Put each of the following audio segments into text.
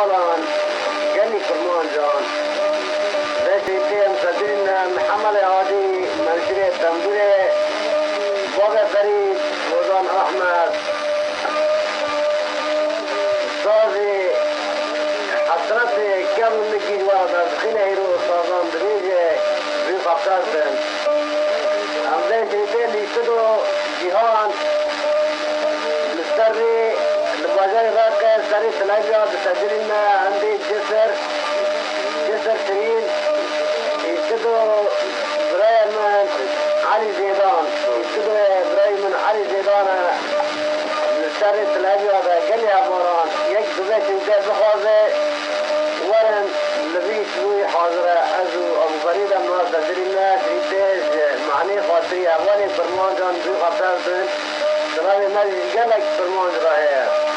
بالان جني فرمان جان رشيتين صدرين محمد عادي منشري تنبوري بابا فريد وزان أحمد صازي حسرتي كم نجيد واحدة خينا هيرو صازان بريجي بيقبطاسن عمدين شريتين يشتدو جيهان مستري لباجاي راقة سري سلايبيا بتدرين عندي جسر شرين يشتدو برايم علي زيدان يشتدو برايم علي زيدان مستري سلايبيا بقلي عباران يك دبيت انتاز بخوازي ورن لبي شوي حاضرة أزو أبو فريدة ما تدرين شريتيش معني خاطري أولي فرمان جان بي خطر دن سلامي مجلس قلق فرمان جراهي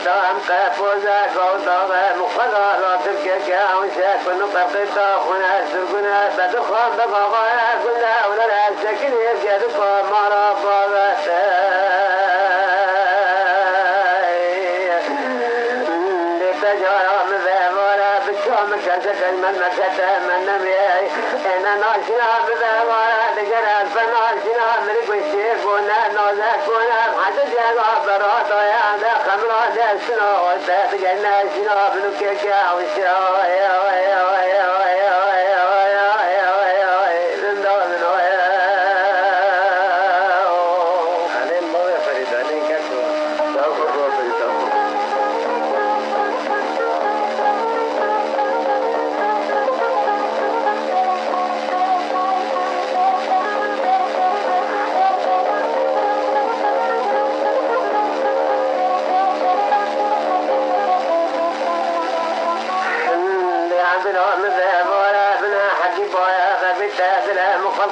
سام قفوزا قوضا مخلا لا تبكي وشاك ونطقتا خنا سرقنا بدخان بقاقا قلنا ولا السكن يبقى دقا مرا بابتا لتجارة مذابارا بكام كسك الممكة من نمي انا ناشنا مذابارا لقرا الفناشنا مرق والشيخ ونا نوزك ونا حتى جاقا براتا يا خمرا دسنا وتتجنى شنا بنكيكا وشايا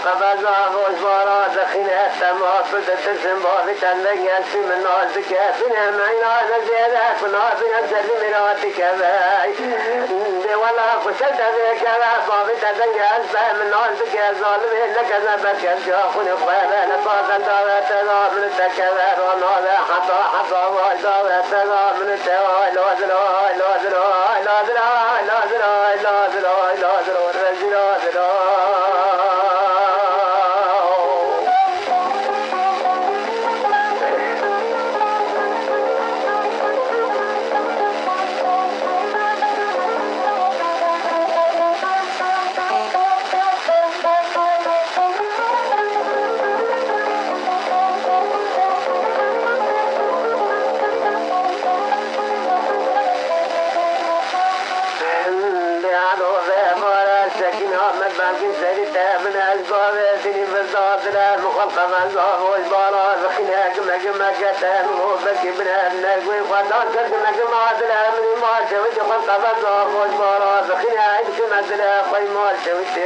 قبضنا وزبارا دخينا التماس بدتسم بابتا نجنسي من نازك فينا معنا نزيدا كنا فينا سلمنا تكباي ولا قصد ذيك بابتا نجنسي من نازك ظالمين لك زبك الجاخون قبالا نطاقا دارتنا من التكبر ونالا حطا والدارتنا من التوال لازلا لازلا لازلا لازلا لازلا لازلا لازلا من أسباب سنين بالضابطة مخلقة من ضعف وإجبارات وخناك مجمكة وبك من النجوي وقدان كرد مجمعاتنا من المارشة وإنت خلقة من ضعف وإجبارات وخناك مثلا قيم مارشة وإنت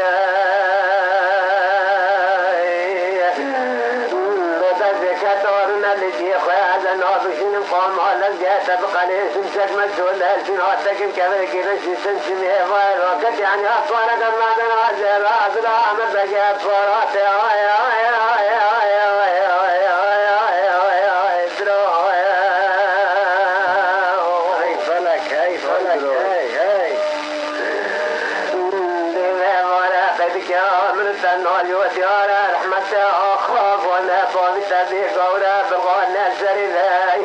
الذي خيال النابشين قام على الجهة تبقى لي سمسك مسؤول الفين عطاكم كذا كذا سمسمي فاير وقت يعني أطوالك المعدن عزيز عزيز عمل بقى أطوالات فلك هاي بك من التنال وديار رحمة أخاف ونفاق تبي قورا بالغنى السريلاي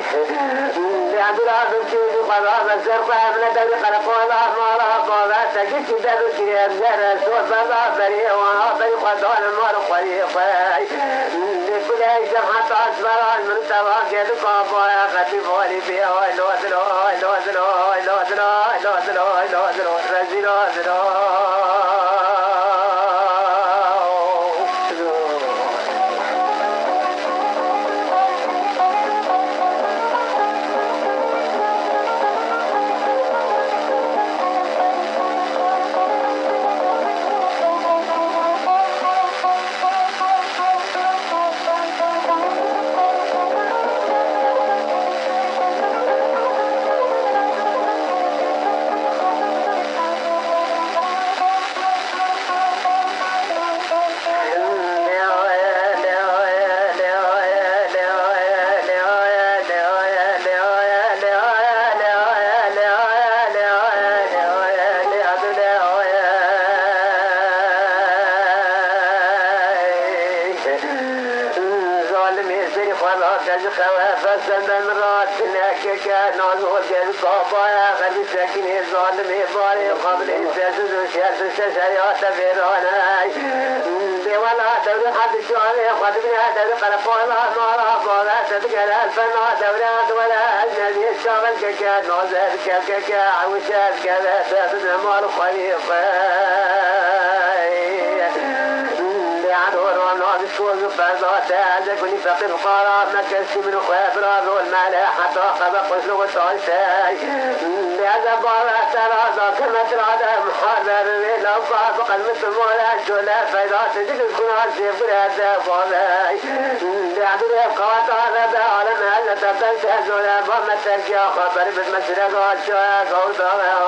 عبد الله بن كيف قضاء الزرقاء من دبي قرق والله ما رابا تجد دبي كريم جرس وبابا بريء وعابي قضاء المال قريقاي لكل هيثم حتى أسمران من تواقع دقابا يا خطيب ولي فيها ويلوزلو ويلوزلو ويلوزلو ويلوزلو ويلوزلو رزلو وزلو كوني فقير فقراء مكسي من خبرة والمال حتى خبق وسلوك التعساي بهذا بارا ترى كما ترى محاضر لو فابق المسلمون الجولا فإذا تجد الكنار سيقول هذا فاضي بعد الإبقاء هذا على مهلة تبدأ تهزولا بمتك يا خبر بالمسرق والشواك وطبع